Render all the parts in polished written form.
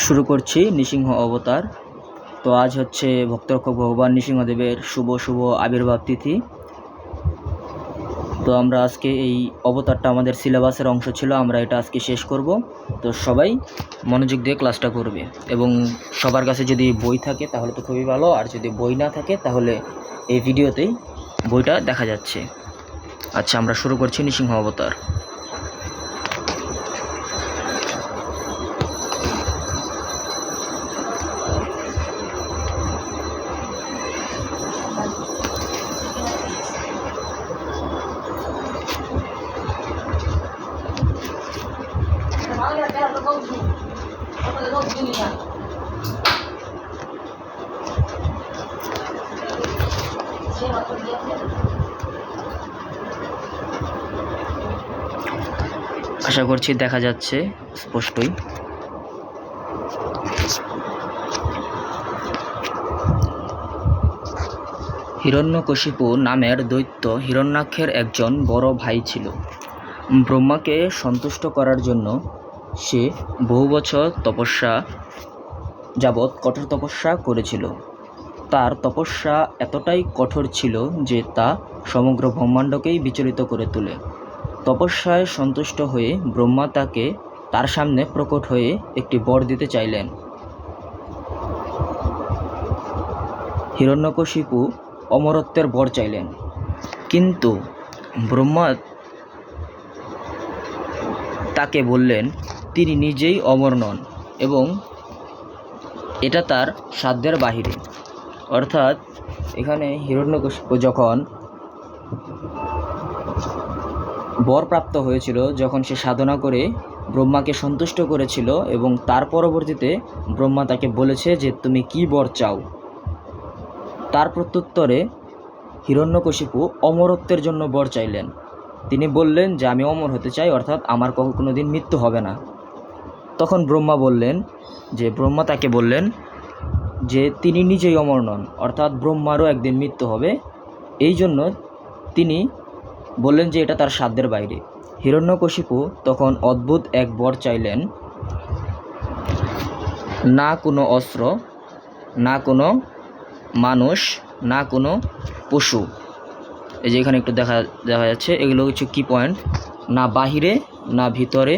শুরু করছি নৃসিংহ অবতার। তো আজ হচ্ছে ভক্তরক্ষক ভগবান নৃসিংহদেবের শুভ আবির্ভাব তিথি। তো আমরা আজকে এই অবতারটা আমাদের সিলেবাসের অংশ ছিল, আমরা এটা আজকে শেষ করব। তো সবাই মনোযোগ দিয়ে ক্লাসটা করবে এবং সবার কাছে যদি বই থাকে তাহলে তো খুবই ভালো, আর যদি বই না থাকে তাহলে এই ভিডিওতেই বইটা দেখা যাচ্ছে। আচ্ছা, আমরা শুরু করছি নৃসিংহ অবতার। আশা করছি দেখা যাচ্ছে স্পষ্টই। হিরণ্যকশিপু নামের দৈত্য হিরণ্যাক্ষের একজন বড় ভাই ছিল। ব্রহ্মাকে সন্তুষ্ট করার জন্য সে বহু বছর কঠোর তপস্যা করেছিল। তার তপস্যা এতটাই কঠোর ছিল যে তা সমগ্র ব্রহ্মাণ্ডকেই বিচলিত করে তোলে। তপস্যায় সন্তুষ্ট হয়ে ব্রহ্মা তার সামনে প্রকট হয়ে একটি বর দিতে চাইলেন। হিরণ্যকশিপু অমরত্বের বর চাইলেন, কিন্তু ব্রহ্মা তাকে বললেন তিনি নিজেই অমর নন এবং এটা তার সাধ্যের বাহিরে। অর্থাৎ এখানে হিরণ্যকশিপু যখন বর প্রাপ্ত হয়েছিল, যখন সে সাধনা করে ব্রহ্মাকে সন্তুষ্ট করেছিল এবং তার পরবর্তীতে ব্রহ্মা তাকে বলেছে যে তুমি কি বর চাও, তার প্রত্যুত্তরে হিরণ্যকশিপু অমরত্বের জন্য বর চাইলেন। তিনি বললেন যে আমি অমর হতে চাই, অর্থাৎ আমার কোনো দিন মৃত্যু হবে না। তখন ব্রহ্মা তাকে বললেন যে তিনি নিজেই অমর নন, অর্থাৎ ব্রহ্মারও একদিন মৃত্যু হবে। এই জন্য তিনি বললেন যে এটা তার সাধ্যের বাইরে। হিরণ্যকশিপু তখন অদ্ভুত এক বর চাইলেন, না কোনো অস্ত্র, না কোনো মানুষ, না কোনো পশু। এই যে এখানে একটু দেখা যাচ্ছে, এগুলো হচ্ছে কি পয়েন্ট। না বাহিরে, না ভিতরে,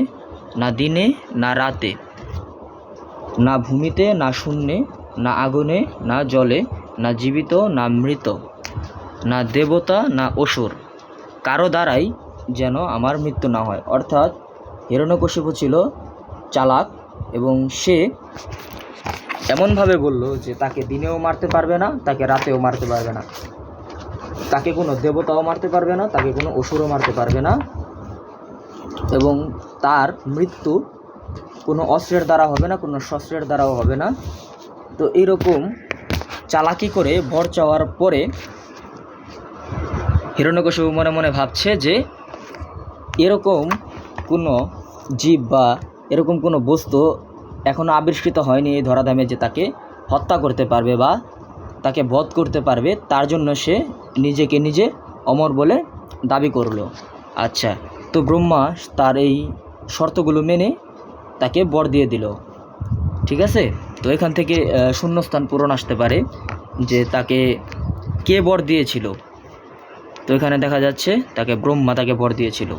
না দিনে, না রাতে, না ভূমিতে, না শূন্যে, না আগুনে, না জলে, না জীবিত, না মৃত, না দেবতা, না অসুর, কারো দ্বারাই যেন আমার মৃত্যু না হয়। অর্থাৎ হিরণ্যকশিপু ছিল চালাক এবং সে এমনভাবে বলল যে তাকে দিনেও মারতে পারবে না, তাকে রাতেও মারতে পারবে না, তাকে কোনো দেবতাও মারতে পারবে না, তাকে কোনো অসুরও মারতে পারবে না, এবং তার মৃত্যু কোনো অস্ত্রের দ্বারা হবে না, কোনো শস্ত্রের দ্বারাও হবে না। তো এইরকম চালাকি করে বর চাওয়ার পরে হিরণ্যকশিপু মনে মনে ভাবছে যে এরকম কোনো জীব বা এরকম কোনো বস্তু এখনও আবিষ্কৃত হয়নি এই ধরাধামে যে তাকে হত্যা করতে পারবে বা তাকে বধ করতে পারবে। তার জন্য সে নিজেকে নিজে অমর বলে দাবি করলো। আচ্ছা, তো ব্রহ্মা তার এই শর্তগুলো মেনে তাকে বর দিয়ে দিল। ঠিক আছে, তো এখান থেকে শূন্যস্থান পূরণ আসতে পারে যে তাকে কে বর দিয়েছিল। তো এখানে দেখা যাচ্ছে ব্রহ্মা তাকে বর দিয়েছিল।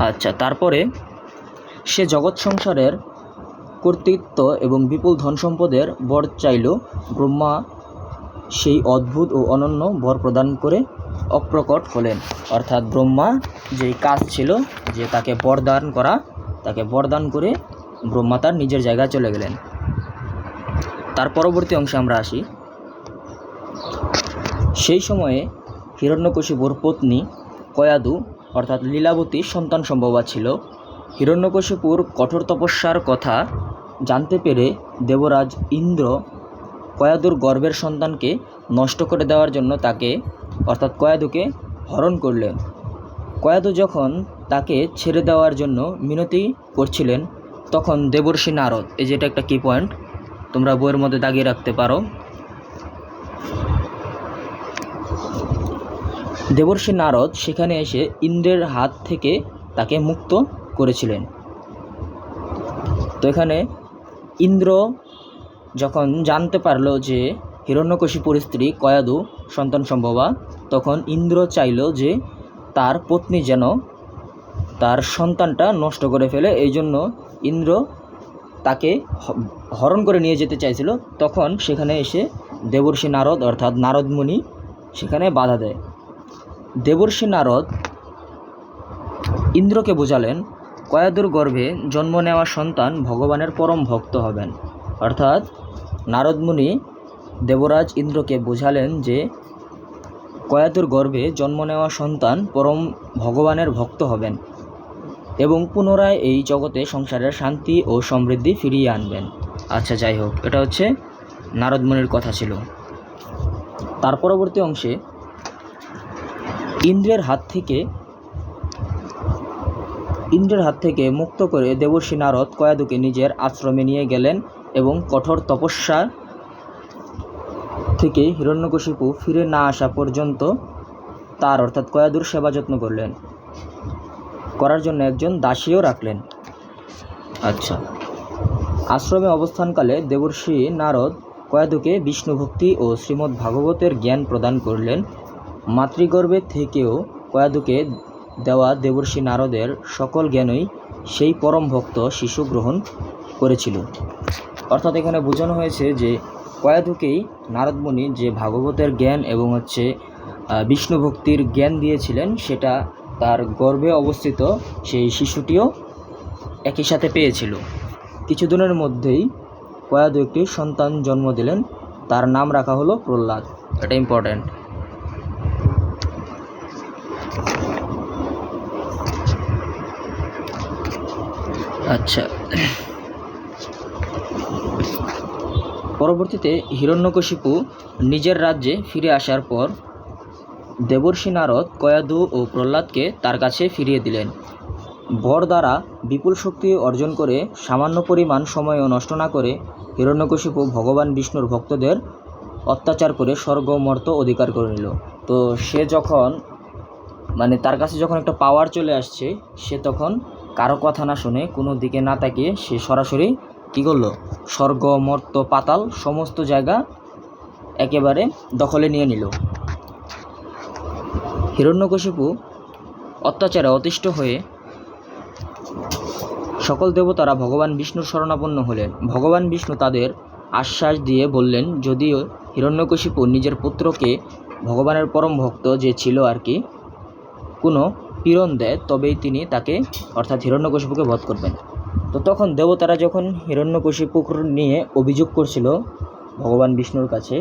আচ্ছা, তারপরে সে জগৎ সংসারের কর্তৃত্ব এবং বিপুল ধন সম্পদের বর চাইল। ব্রহ্মা সেই অদ্ভুত ও অনন্য বর প্রদান করে অপ্রকট হলেন। অর্থাৎ ব্রহ্মা যেই কাজ ছিল যে তাকে বরদান করা, তাকে বরদান করে ব্রহ্মা তার নিজের জায়গায় চলে গেলেন। তার পরবর্তী অংশে আমরা আসি। সেই সময়ে হিরণ্যকশিপুর পত্নী কয়াদু অর্থাৎ লীলাবতী সন্তান সম্ভবা ছিল। হিরণ্যকশিপুর কঠোর তপস্যার কথা জানতে পেরে দেবরাজ ইন্দ্র কয়াদুর গর্ভের সন্তানকে নষ্ট করে দেওয়ার জন্য কয়াদুকে হরণ করলেন। কয়াদু যখন তাকে ছেড়ে দেওয়ার জন্য মিনতি করছিলেন, তখন দেবর্ষি নারদ, এই যেটা একটা কি পয়েন্ট, তোমরা বইয়ের মধ্যে দাগিয়ে রাখতে পারো। দেবর্ষি নারদ সেখানে এসে ইন্দ্রের হাত থেকে তাকে মুক্ত করেছিলেন। তো এখানে ইন্দ্র যখন জানতে পারলো যে হিরণ্যকশিপুর স্ত্রী কয়াদু সন্তান সম্ভবা, তখন ইন্দ্র চাইল যে তার পত্নী যেন তার সন্তানটা নষ্ট করে ফেলে। এই জন্য ইন্দ্র তাকে হরণ করে নিয়ে যেতে চাইছিল। তখন সেখানে এসে দেবর্ষি নারদ অর্থাৎ নারদ মুনি সেখানে বাধা দেয়। দেবর্ষি নারদ ইন্দ্রকে বোঝালেন কয়াদুর গর্ভে জন্ম নেওয়া সন্তান ভগবানের পরম ভক্ত হবেন। অর্থাৎ নারদ মুনি দেবরাজ ইন্দ্রকে বোঝালেন যে কয়াদুর গর্ভে জন্ম নেওয়া সন্তান পরম ভগবানের ভক্ত হবেন এবং পুনরায় এই জগতে সংসারের শান্তি ও সমৃদ্ধি ফিরিয়ে আনবেন। আচ্ছা, যাই হোক, এটা হচ্ছে নারদ মুনির কথা ছিল। তার পরবর্তী অংশে ইন্দ্রের হাত থেকে মুক্ত করে দেবর্ষি নারদ কয়াদুকে নিজের আশ্রমে নিয়ে গেলেন এবং কঠোর তপস্যা থেকে হিরণ্যকশিপু ফিরে না আসা পর্যন্ত তার অর্থাৎ কয়াদুর সেবা যত্ন করার জন্য একজন দাসীও রাখলেন। আচ্ছা, আশ্রমে অবস্থানকালে দেবর্ষি নারদ কয়াদুকে বিষ্ণু ভক্তি ও শ্রীমদ্ ভাগবতের জ্ঞান প্রদান করলেন। মাতৃগর্ভে থেকেও কয়াদুকে দেওয়া দেবর্ষি নারদের সকল জ্ঞানই সেই পরম ভক্ত শিশু গ্রহণ করেছিল। অর্থাৎ এখানে বোঝানো হয়েছে যে কয়াদুকেই নারদ মুনি যে ভাগবতের জ্ঞান এবং বিষ্ণু ভক্তির জ্ঞান দিয়েছিলেন, সেটা তার গর্ভে অবস্থিত সেই শিশুটিও একই সাথে পেয়েছিল। কিছুদিনের মধ্যেই কয়াদু একটি সন্তান জন্ম দিলেন, তার নাম রাখা হলো প্রহ্লাদ। এটা ইম্পর্ট্যান্ট। আচ্ছা, পরবর্তীতে হিরণ্যকশিপু নিজের রাজ্যে ফিরে আসার পর দেবর্ষি নারদ কয়াদু ও প্রহ্লাদকে তার কাছে ফিরিয়ে দিলেন। বর দ্বারা বিপুল শক্তি অর্জন করে সামান্য পরিমাণ সময়ও নষ্ট না করে হিরণ্যকশিপু ভগবান বিষ্ণুর ভক্তদের অত্যাচার করে স্বর্গ মর্ত অধিকার করে নিল। তো সে যখন তার কাছে যখন একটা পাওয়ার চলে আসছে, সে তখন কারো কথা না শুনে কোনো দিকে না তাকিয়ে সে সরাসরি কী করলো, স্বর্গ মর্ত পাতাল সমস্ত জায়গা একেবারে দখলে নিয়ে নিল। হিরণ্যকশিপু অত্যাচারে অতিষ্ঠ হয়ে সকল দেবতারা ভগবান বিষ্ণুর শরণাপন্ন হলেন। ভগবান বিষ্ণু তাদের আশ্বাস দিয়ে বললেন, যদিও হিরণ্যকশিপু নিজের পুত্রকে ভগবানের পরম ভক্ত যে ছিল কোনো পীড়ন দেয়, তবেই তিনি তাকে অর্থাৎ হিরণ্যকশিপুকে বধ করবেন। তো তখন দেবতারা যখন হিরণ্যকশিপুর নিয়ে অভিযোগ করছিল ভগবান বিষ্ণুর কাছে,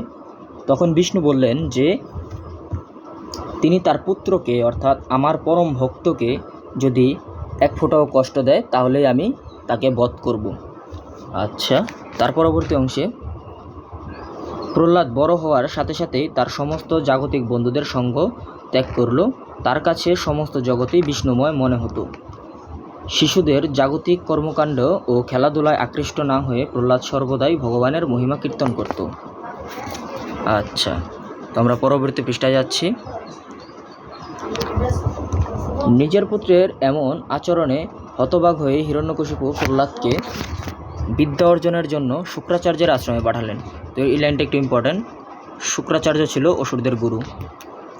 তখন বিষ্ণু বললেন যে তিনি তার পুত্রকে অর্থাৎ আমার পরম ভক্তকে যদি এক ফোঁটাও কষ্ট দেয় তাহলে আমি তাকে বধ করব। আচ্ছা, তার পরবর্তী অংশে প্রহ্লাদ বড় হওয়ার সাথে সাথেই তার সমস্ত জাগতিক বন্ধুদের সঙ্গ ত্যাগ করল। তার কাছে সমস্ত জগতেই বিষ্ণুময় মনে হতো। শিশুদের জাগতিক কর্মকাণ্ড ও খেলাধুলায় আকৃষ্ট না হয়ে প্রহ্লাদ সর্বদাই ভগবানের মহিমা কীর্তন করত। আচ্ছা, তো আমরা পরবর্তী পৃষ্ঠায় যাচ্ছি। নিজের পুত্রের এমন আচরণে হতবাক হয়ে হিরণ্যকশিপু প্রহ্লাদকে বিদ্যা অর্জনের জন্য শুক্রাচার্যের আশ্রমে পাঠালেন। তো এই লাইনটা একটু ইম্পর্ট্যান্ট। শুক্রাচার্য ছিল অসুরদের গুরু।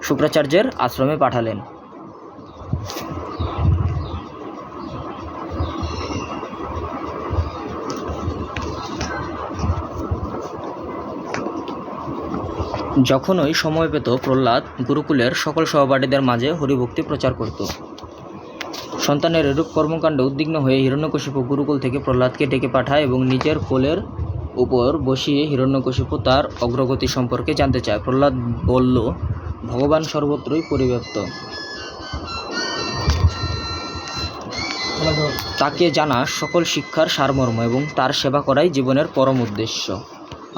শুক্রাচার্যের আশ্রমে পাঠালেন। যখনই সময় পেত প্রহ্লাদ গুরুকুলের সকল সহপাঠীদের মাঝে হরিভক্তি প্রচার করত। সন্তানের এরূপ কর্মকাণ্ডে উদ্বিগ্ন হয়ে হিরণ্যকশিপু গুরুকুল থেকে প্রহ্লাদকে ডেকে পাঠায় এবং নিজের কোলের উপর বসিয়ে হিরণ্যকশিপু তার অগ্রগতি সম্পর্কে জানতে চায়। প্রহ্লাদ বলল, ভগবান সর্বত্রই পরিব্যাপ্ত, তাকে জানা সকল শিক্ষার সারমর্ম এবং তার সেবা করাই জীবনের পরম উদ্দেশ্য।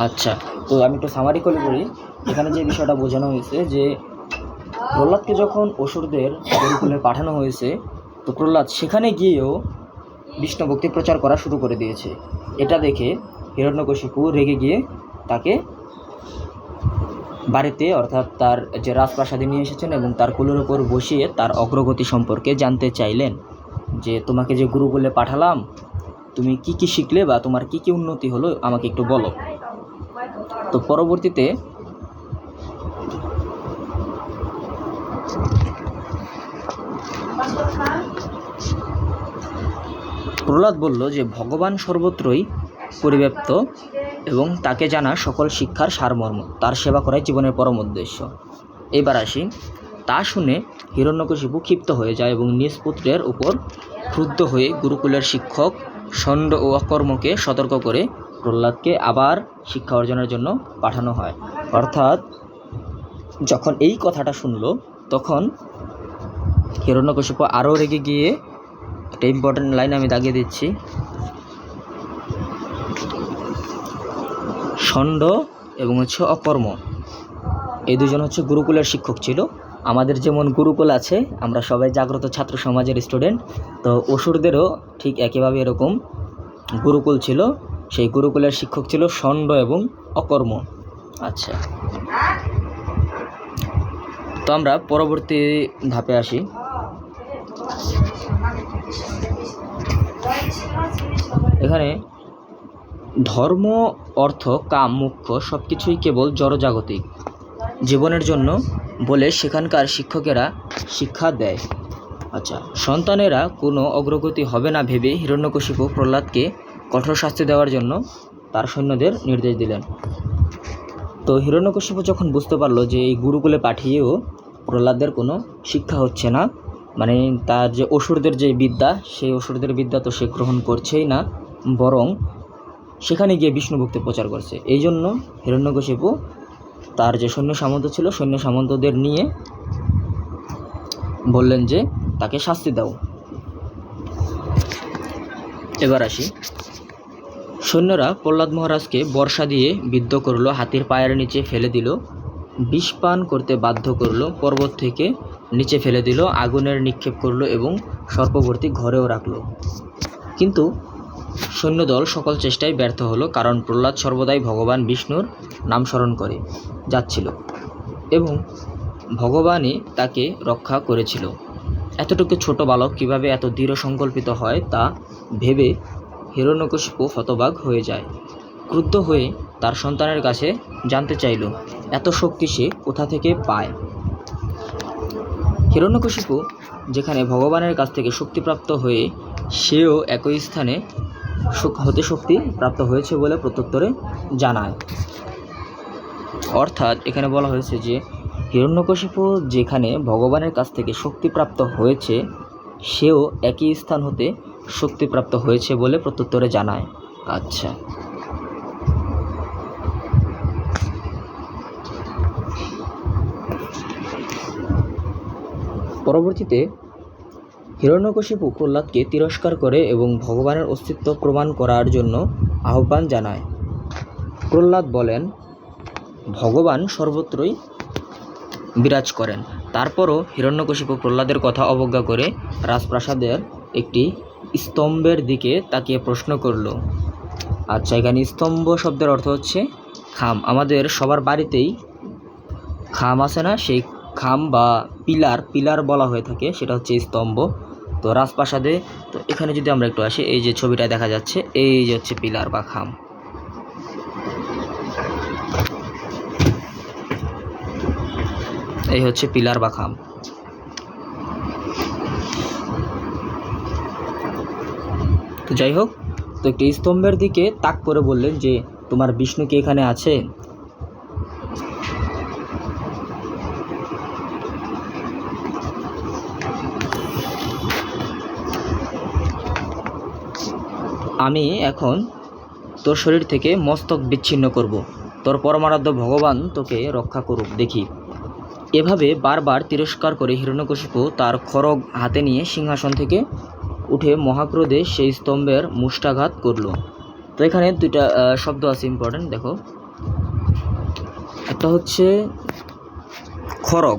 আচ্ছা, তো আমি একটু সামারি করে বলি। এখানে যে বিষয়টা বোঝানো হয়েছে যে প্রহ্লাদকে যখন অসুরদের গুরুকুলে পাঠানো হয়েছে, তো প্রহ্লাদ সেখানে গিয়েও বিষ্ণু ভক্তি প্রচার করা শুরু করে দিয়েছে। এটা দেখে হিরণ্যকশিপু রেগে গিয়ে তাকে বাড়িতে অর্থাৎ তার যে রাজপ্রাসাদে নিয়ে এসেছেন এবং তার কোলের ওপর বসিয়ে তার অগ্রগতি সম্পর্কে জানতে চাইলেন যে তোমাকে যে গুরুকুলে পাঠালাম তুমি কি কি শিখলে বা তোমার কি কি উন্নতি হলো আমাকে একটু বলো। তো পরবর্তীতে প্রহ্লাদ বলল যে ভগবান সর্বত্রই পরিব্যাপ্ত এবং তাকে জানা সকল শিক্ষার সারমর্ম, তার সেবা করাই জীবনের পরম উদ্দেশ্য। এবার আসি, তা শুনে হিরণ্যকশিপু ক্ষিপ্ত হয়ে যায় এবং নিজ পুত্রের উপর ক্রুদ্ধ হয়ে গুরুকুলের শিক্ষক ষণ্ড ও অকর্মকে সতর্ক করে প্রহ্লাদকে আবার শিক্ষা অর্জনের জন্য পাঠানো হয়। অর্থাৎ যখন এই কথাটা শুনলো তখন হিরণ্যকশিপু আরও রেগে গিয়ে, একটা ইম্পর্টেন্ট লাইন আমি দাগিয়ে দিচ্ছি, ষণ্ড এবং অকর্ম এই দুজন গুরুকুলের শিক্ষক ছিল। আমাদের যেমন গুরুকুল আছে, আমরা সবাই জাগ্রত ছাত্র সমাজের স্টুডেন্ট, তো অসুরদেরও ঠিক একইভাবে এরকম গুরুকুল ছিল। সেই গুরুকুলের শিক্ষক ছিল ষণ্ড এবং অকর্ম। আচ্ছা, তো আমরা পরবর্তী ধাপে আসি। এখানে ধর্ম, অর্থ, কাম, মোক্ষ সব কিছুই কেবল জড়জাগতিক জীবনের জন্য বলে সেখানকার শিক্ষকেরা শিক্ষা দেয়। আচ্ছা, সন্তানেরা কোনো অগ্রগতি হবে না ভেবে হিরণ্যকশিপু প্রহ্লাদকে কঠোর শাস্তি দেওয়ার জন্য তার সৈন্যদের নির্দেশ দিলেন। তো হিরণ্যকশিপু যখন বুঝতে পারলো যে এই গুরুকুলে পাঠিয়েও প্রহ্লাদের কোনো শিক্ষা হচ্ছে না, মানে তার যে অসুরদের যে বিদ্যা, সেই অসুরদের বিদ্যা তো সে গ্রহণ করছেই না, বরং সেখানে গিয়ে বিষ্ণু ভক্তি প্রচার করছে। এই জন্য হিরণ্যকশিপু তার যে সৈন্য সামন্ত ছিল, সৈন্য সামন্তদের নিয়ে বললেন যে তাকে শাস্তি দাও। এবার আসি, সৈন্যরা প্রহ্লাদ মহারাজকে বর্ষা দিয়ে বিদ্ধ করলো, হাতির পায়ের নিচে ফেলে দিল, বিষ পান করতে বাধ্য করলো, পর্বত থেকে নিচে ফেলে দিল, আগুনের নিক্ষেপ করলো এবং সর্পবর্তী ঘরেও রাখলো। কিন্তু সৈন্যদল সকল চেষ্টায় ব্যর্থ হলো, কারণ প্রহ্লাদ সর্বদাই ভগবান বিষ্ণুর নাম স্মরণ করে যাচ্ছিল এবং ভগবানই তাকে রক্ষা করেছিল। এতটুকু ছোট বালক কিভাবে এত দৃঢ় সংকল্পিত হয় তা ভেবে হিরণ্যকশিপু হতবাক হয়ে যায়। ক্রুদ্ধ হয়ে তার সন্তানের কাছে জানতে চাইল এত শক্তি সে কোথা থেকে পায়। হিরণ্যকশিপু যেখানে ভগবানের কাছ থেকে শক্তিপ্রাপ্ত হয়ে সেও একই স্থানে হতে শক্তি প্রাপ্ত হয়েছে বলে প্রত্যুত্তরে জানায়। অর্থাৎ এখানে বলা হয়েছে যে হিরণ্যকশিপু যেখানে ভগবানের কাছ থেকে শক্তিপ্রাপ্ত হয়েছে সেও একই স্থান হতে শক্তিপ্রাপ্ত হয়েছে বলে প্রত্যুত্তরে জানায়। আচ্ছা, পরবর্তীতে হিরণ্যকশিপু প্রহ্লাদকে তিরস্কার করে এবং ভগবানের অস্তিত্ব প্রমাণ করার জন্য আহ্বান জানায়। প্রহ্লাদ বলেন ভগবান সর্বত্রই বিরাজ করেন। তারপরও হিরণ্যকশিপু প্রহ্লাদের কথা অবজ্ঞা করে রাজপ্রাসাদের একটি স্তম্ভের দিকে তাকিয়ে প্রশ্ন করল। আচ্ছা, এখানে স্তম্ভ শব্দের অর্থ হচ্ছে খাম। আমাদের সবার বাড়িতেই খাম আছে না, সেই খাম বা পিলার বলা হয়ে থাকে, সেটা হচ্ছে স্তম্ভ। তো রাজপ্রাসাদে, তো এখানে যদি আমরা একটু আসি, এই যে ছবিটা দেখা যাচ্ছে, এই যে হচ্ছে পিলার বা খাম। এই হচ্ছে পিলার বা খাম। তো যাই হোক, তো একটি স্তম্ভের দিকে তাক করে বললেন যে তোমার বিষ্ণু কি এখানে আছে? আমি এখন তোর শরীর থেকে মস্তক বিচ্ছিন্ন করব, তোর পরমারাধ্য ভগবান তোকে রক্ষা করুক দেখি। এভাবে বারবার তিরস্কার করে হিরণ্যকশিপু তার খড়গ হাতে নিয়ে সিংহাসন থেকে উঠে মহাক্রোধে সেই স্তম্ভের মুষ্টাঘাত করল। তো এখানে দুইটা শব্দ আছে ইম্পর্টেন্ট, দেখো। একটা হচ্ছে খড়গ,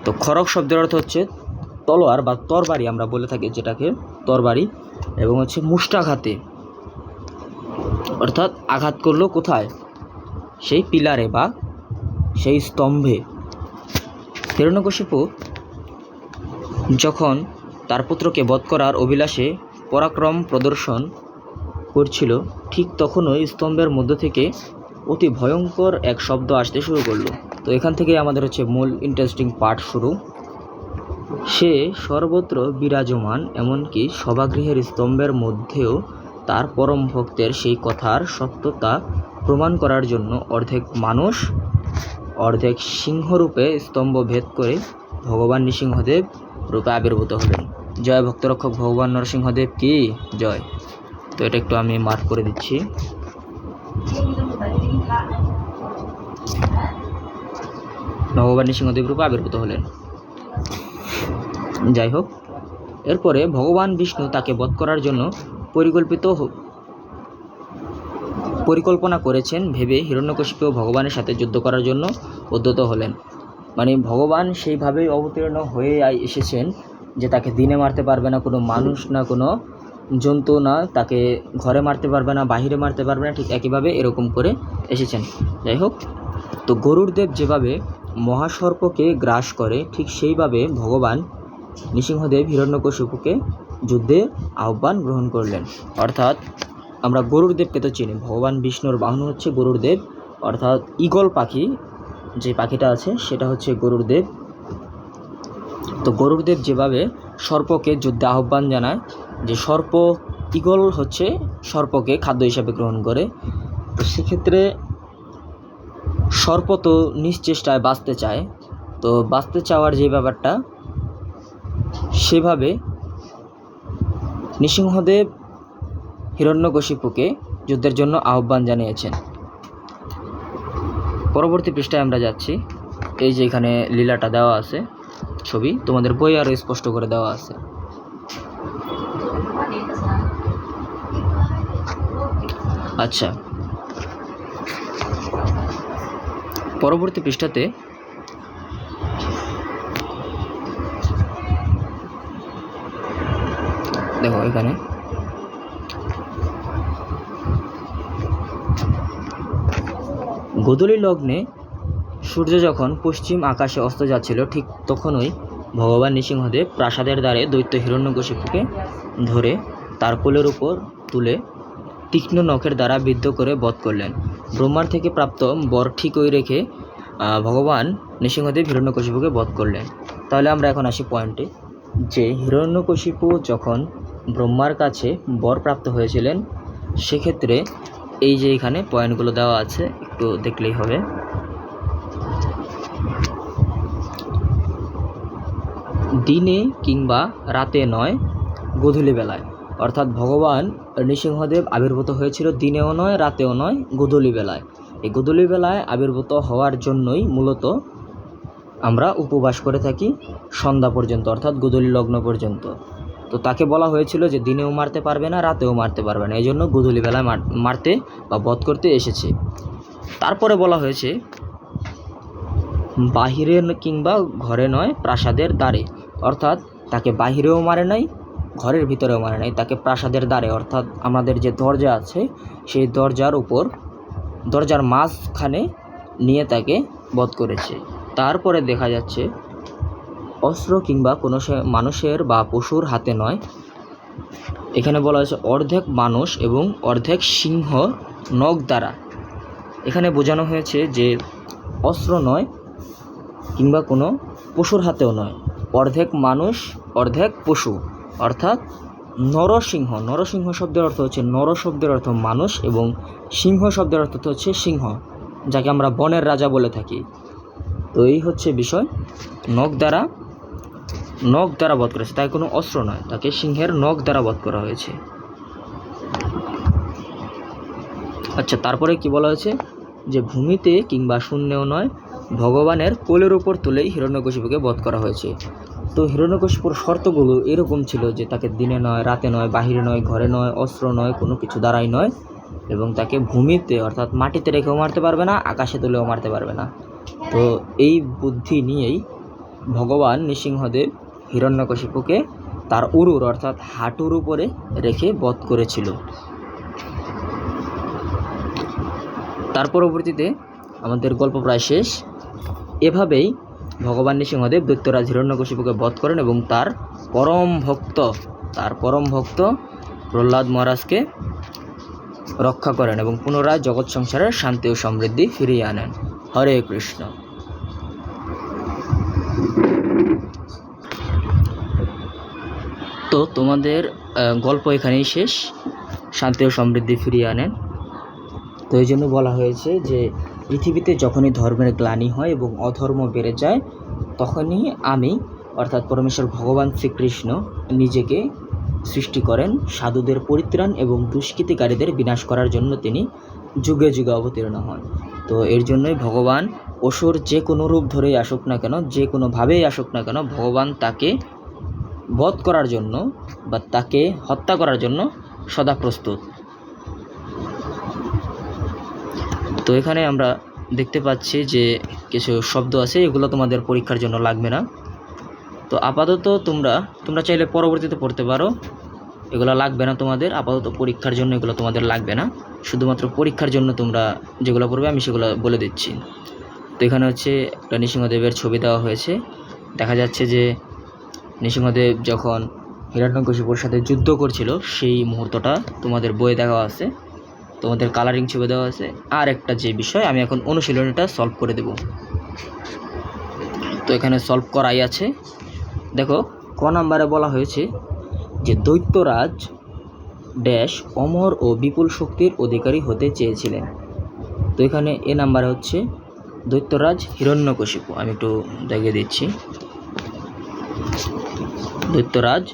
তো খড়গ শব্দের অর্থ হচ্ছে তলোয়ার বা তরবারি, আমরা বলে থাকি যেটাকে তরবারি, এবং হচ্ছে মুষ্টাঘাতে, অর্থাৎ আঘাত করলো কোথায়? সেই পিলারে বা সেই স্তম্ভে। হিরণ্যকশিপু যখন তার পুত্রকে বধ করার অভিলাষে পরাক্রম প্রদর্শন করছিল, ঠিক তখনই স্তম্ভের মধ্য থেকে অতি ভয়ঙ্কর এক শব্দ আসতে শুরু করলো। তো এখান থেকে আমাদের হচ্ছে মূল ইন্টারেস্টিং পার্ট শুরু। সে সর্বত্র বিরাজমান, এমনকি সভাগৃহের স্তম্ভের মধ্যেও তার পরম ভক্তের সেই কথার সত্যতা প্রমাণ করার জন্য অর্ধেক মানুষ অর্ধেক সিংহরূপে স্তম্ভ ভেদ করে ভগবান নৃসিংহদেব রূপে আবির্ভূত হলেন। জয় ভক্তরক্ষক ভগবান নরসিংহদেব কি জয়। তো এটা একটু আমি মার্ক করে দিচ্ছি। ভগবান নৃসিংহদেব রূপে আবির্ভূত হলেন। যাই হোক, এরপরে ভগবান বিষ্ণু তাকে বধ করার জন্য পরিকল্পনা করেছেন ভেবে হিরণ্যকশিপু ভগবানের সাথে যুদ্ধ করার জন্য উদ্যত হলেন। মানে ভগবান সেইভাবেই অবতীর্ণ হয়ে এসেছেন যে তাকে দিনে মারতে পারবে না কোনো মানুষ, না কোনো জন্তু, না তাকে ঘরে মারতে পারবে না, বাহিরে মারতে পারবে না, ঠিক একইভাবে এরকম করে এসেছেন। যাই হোক, তো গরুড়দেব যেভাবে মহাসর্পকে গ্রাস করে, ঠিক সেইভাবে ভগবান নৃসিংহদেব হিরণ্যকশিপুকে যুদ্ধে আহ্বান গ্রহণ করলেন। অর্থাৎ আমরা গরুড়দেবকে তো চিনি, ভগবান বিষ্ণুর বাহন হচ্ছে গরুড়দেব, অর্থাৎ ঈগল পাখি যে পাখিটা আছে সেটা হচ্ছে গরুড়দেব। তো গরুড়দেব যেভাবে সর্পকে যুদ্ধে আহ্বান জানায়, যে সর্প, ঈগল হচ্ছে সর্পকে খাদ্য হিসাবে গ্রহণ করে, তো সেক্ষেত্রে সর্প তো নিশ্চেষ্টায় বাঁচতে চায়, তো বাঁচতে চাওয়ার যে ব্যাপারটা, সেভাবে নৃসিংহদেব হিরণ্যকশিপুকে যুদ্ধের জন্য আহ্বান জানিয়েছেন। পরবর্তী পৃষ্ঠায় আমরা যাচ্ছি। এই যে এখানে লীলাটা দেওয়া আছে, ছবি তোমাদের বই আরও স্পষ্ট করে দেওয়া আছে। আচ্ছা, পরবর্তী পৃষ্ঠাতে দেখো, এখানে গোধূলি লগ্নে সূর্য যখন পশ্চিম আকাশে অস্ত যাচ্ছিল, ঠিক তখনই ভগবান নৃসিংহদেব প্রাসাদের দ্বারে দৈত্য হিরণ্যকশিপুকে ধরে তার কোলের উপর তুলে তীক্ষ্ণ নখের দ্বারা বিদ্ধ করে বধ করলেন। ব্রহ্মার থেকে প্রাপ্ত বর ঠিকই রেখে ভগবান নৃসিংহদেব হিরণ্যকশিপুকে বধ করলেন। তাহলে আমরা এখন আসি পয়েন্টে, যে হিরণ্যকশিপু যখন ব্রহ্মার কাছে বর প্রাপ্ত হয়েছিলেন, সেক্ষেত্রে এই যে এখানে পয়েন্টগুলো দেওয়া আছে, একটু দেখলেই হবে। দিনে কিংবা রাতে নয়, গোধূলি বেলায়, অর্থাৎ ভগবান নৃসিংহদেব আবির্ভূত হয়েছিল দিনেও নয়, রাতেও নয়, গোধূলি বেলায়। এই গোধূলি বেলায় আবির্ভূত হওয়ার জন্যই মূলত আমরা উপবাস করে থাকি সন্ধ্যা পর্যন্ত, অর্থাৎ গোধূলি লগ্ন পর্যন্ত। তো তাকে বলা হয়েছিল যে দিনেও মারতে পারবে না, রাতেও মারতে পারবে না, এই জন্য গোধূলি বেলায় মারতে বা বধ করতে এসেছে। তারপরে বলা হয়েছে বাহিরে কিংবা ঘরে নয়, প্রাসাদের দ্বারে, অর্থাৎ তাকে বাহিরেও মারে নাই, ঘরের ভিতরেও মারে নাই, তাকে প্রাসাদের দ্বারে, অর্থাৎ আমাদের যে দরজা আছে সেই দরজার মাঝখানে নিয়ে তাকে বধ করেছে। তারপরে দেখা যাচ্ছে অস্ত্র কিংবা কোনো মানুষের বা পশুর হাতে নয়, এখানে বলা হয়েছে অর্ধেক মানুষ এবং অর্ধেক সিংহ নখ দ্বারা। এখানে বোঝানো হয়েছে যে অস্ত্র নয় কিংবা কোনো পশুর হাতেও নয়, অর্ধেক মানুষ অর্ধেক পশু, অর্থাৎ নরসিংহ। নরসিংহ শব্দের অর্থ হচ্ছে, নর শব্দের অর্থ মানুষ এবং সিংহ শব্দের অর্থ হচ্ছে সিংহ, যাকে আমরা বনের রাজা বলে থাকি। তো এই হচ্ছে বিষয়, নখ দ্বারা বধ করেছে, তাই কোনো অস্ত্র নয়, তাকে সিংহের নখ দ্বারা বধ করা হয়েছে। আচ্ছা, তারপরে কি বলা হয়েছে, যে ভূমিতে কিংবা শূন্যেও নয়, ভগবানের কোলের উপর তুলেই হিরণ্যকশিপুকে বধ করা হয়েছে। তো হিরণ্যকশিপুর শর্তগুলো এরকম ছিল যে তাকে দিনে নয়, রাতে নয়, বাহিরে নয়, ঘরে নয়, অস্ত্র নয়, কোনো কিছু দ্বারাই নয়, এবং তাকে ভূমিতে অর্থাৎ মাটিতে রেখেও মারতে পারবে না, আকাশে তুলেও মারতে পারবে না। তো এই বুদ্ধি নিয়েই ভগবান নৃসিংহদেব হিরণ্যকশিপুকে তার উরুর অর্থাৎ হাঁটুর উপরে রেখে বধ করেছিল। তার পরবর্তীতে আমাদের গল্প প্রায় শেষ। এভাবেই ভগবান নৃসিংহদেব দৈত্যরাজ হিরণ্যকশিপুকে বধ করেন এবং তার পরম ভক্ত তার পরম ভক্ত প্রহ্লাদ মহারাজকে রক্ষা করেন এবং পুনরায় জগৎ সংসারের শান্তি ও সমৃদ্ধি ফিরিয়ে আনেন। হরে কৃষ্ণ। তো তোমাদের গল্প এখানেই শেষ। শান্তি ও সমৃদ্ধি ফিরিয়ে আনেন। তো এই জন্য বলা হয়েছে যে পৃথিবীতে যখনই ধর্মের গ্লানি হয় এবং অধর্ম বেড়ে যায়, তখনই আমি অর্থাৎ পরমেশ্বর ভগবান শ্রীকৃষ্ণ নিজেকে সৃষ্টি করেন সাধুদের পরিত্রাণ এবং দুষ্কৃতিকারীদের বিনাশ করার জন্য তিনি যুগে যুগে অবতীর্ণ হন। তো এর জন্যই ভগবান অসুর যে কোনো রূপ ধরেই আসুক না কেন, যে কোনোভাবেই আসুক না কেন, ভগবান তাকে বধ করার জন্য বা তাকে হত্যা করার জন্য সদা প্রস্তুত। তো এখানে আমরা দেখতে পাচ্ছি যে কিছু শব্দ আছে, এগুলো তোমাদের পরীক্ষার জন্য লাগবে না। তো আপাতত তোমরা চাইলে পরবর্তীতে পড়তে পারো, এগুলো লাগবে না তোমাদের। আপাতত পরীক্ষার জন্য এগুলো তোমাদের লাগবে না, শুধুমাত্র পরীক্ষার জন্য তোমরা যেগুলো পড়বে আমি সেগুলো বলে দিচ্ছি। তো এখানে হচ্ছে একটা নৃসিংহদেবের ছবি দেওয়া হয়েছে। দেখা যাচ্ছে যে নৃসিংহদেব যখন হিরণ্যকশিপুর সাথে যুদ্ধ করছিল সেই মুহূর্তটা তোমাদের বইয়ে দেওয়া আছে, তোমাদের কালারিং ছবি দেওয়া আছে। আর একটা যে বিষয়, আমি এখন অনুশীলনীটা সলভ করে দেব। তো এখানে সলভ করাই আছে। দেখো ক নাম্বারে বলা হয়েছে যে দৈত্যরাজ ড্যাশ অমর ও বিপুল শক্তির অধিকারী হতে চেয়েছিলেন। তো এখানে এ নাম্বারে হচ্ছে দৈত্যরাজ হিরণ্যকশিপু। আমি একটু দেখিয়ে দিচ্ছি, দৈত্যরাজ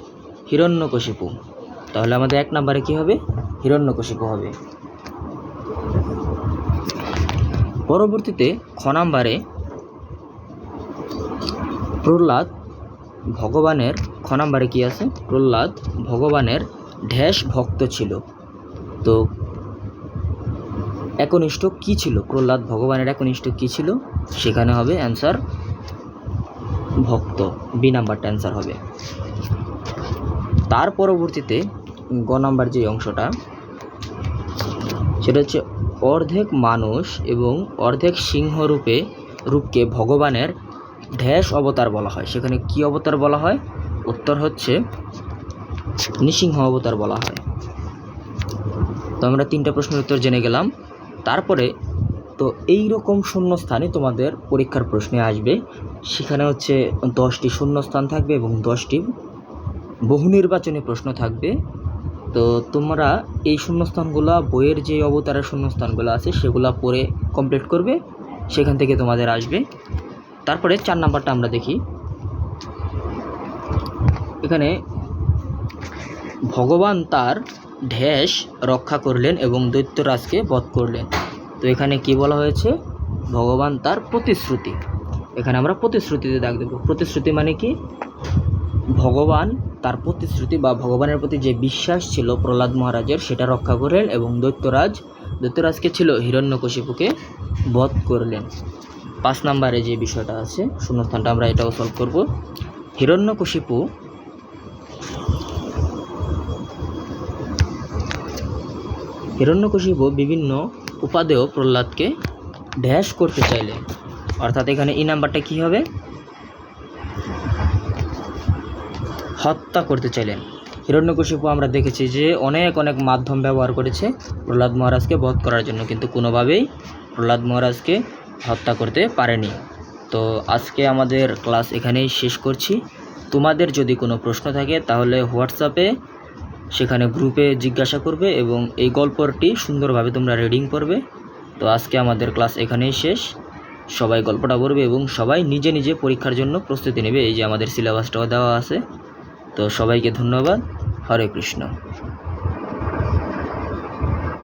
হিরণ্যকশিপু। তাহলে আমাদের এক নাম্বারে কি হবে? হিরণ্যকশিপু হবে। পরবর্তীতে খ নাম্বারে প্রহ্লাদ ভগবানের, খ নাম্বারে কি আছে? প্রহ্লাদ ভগবানের ড্যাশ ভক্ত ছিল। তো একনিষ্ঠ কি ছিল? প্রহ্লাদ ভগবানের একনিষ্ঠ কি ছিল? সেখানে হবে অ্যান্সার ভক্ত, বি নাম্বারটা অ্যান্সার হবে। তার পরবর্তীতে গ নাম্বার যে অংশটা, সেটা হচ্ছে অর্ধেক মানুষ এবং অর্ধেক সিংহ রূপকে ভগবানের ড্যাশ অবতার বলা হয়। সেখানে কি অবতার বলা হয়? উত্তর হচ্ছে নৃসিংহ অবতার বলা হয়। তো আমরা 3টা প্রশ্নের উত্তর জেনে গেলাম। তারপরে তো এই রকম শূন্যস্থানে তোমাদের পরীক্ষার প্রশ্নে আসবে। সেখানে হচ্ছে 10টি শূন্যস্থান থাকবে এবং 10টি বহু নির্বাচনী প্রশ্ন থাকবে। তো তোমরা এই শূন্যস্থানগুলো, বইয়ের যে অবতারের শূন্যস্থানগুলো আছে সেগুলো পড়ে কমপ্লিট করবে, সেখান থেকে তোমাদের আসবে। তারপরে 4 নাম্বারটা আমরা দেখি। এখানে ভগবান তার ড্যাশ রক্ষা করলেন এবং দৈত্যরাজকে বধ করলেন। তো এখানে কি বলা হয়েছে? ভগবান তার প্রতিশ্রুতি। এখানে আমরা প্রতিশ্রুতিতে দাগ দেব। প্রতিশ্রুতি মানে কি? ভগবান তার প্রতিশ্রুতি বা ভগবানের প্রতি যে বিশ্বাস ছিল প্রহ্লাদ মহারাজের, সেটা রক্ষা করলেন এবং দৈত্যরাজকে ছিল হিরণ্যকশিপুকে বধ করলেন। 5 নাম্বারে যে বিষয়টা আছে শূন্যস্থানটা, আমরা এটাও সলভ করব। হিরণ্যকশিপু বিভিন্ন উপাদেয় প্রহ্লাদকে ড্যাশ করতে চাইলেন। অর্থাৎ এখানে এই নাম্বারটা কি হবে? হত্যা করতে চাইলেন। হিরণ্যকশিপু আমরা দেখেছি যে অনেক মাধ্যম ব্যবহার করেছে প্রহ্লাদ মহারাজকে বধ করার জন্য, কিন্তু কোনোভাবেই প্রহ্লাদ মহারাজকে হত্যা করতে পারেনি। তো আজকে আমাদের ক্লাস এখানেই শেষ করছি। তোমাদের যদি কোনো প্রশ্ন থাকে তাহলে হোয়াটসঅ্যাপে, সেখানে গ্রুপে জিজ্ঞাসা করবে এবং এই গল্পটি সুন্দরভাবে তোমরা রিডিং করবে। তো আজকে আমাদের ক্লাস এখানেই শেষ। সবাই গল্পটা পড়বে এবং সবাই নিজে নিজে পরীক্ষার জন্য প্রস্তুতি নেবে। এই যে আমাদের সিলেবাসটাও দেওয়া আছে। তো সবাইকে ধন্যবাদ। হরে কৃষ্ণ।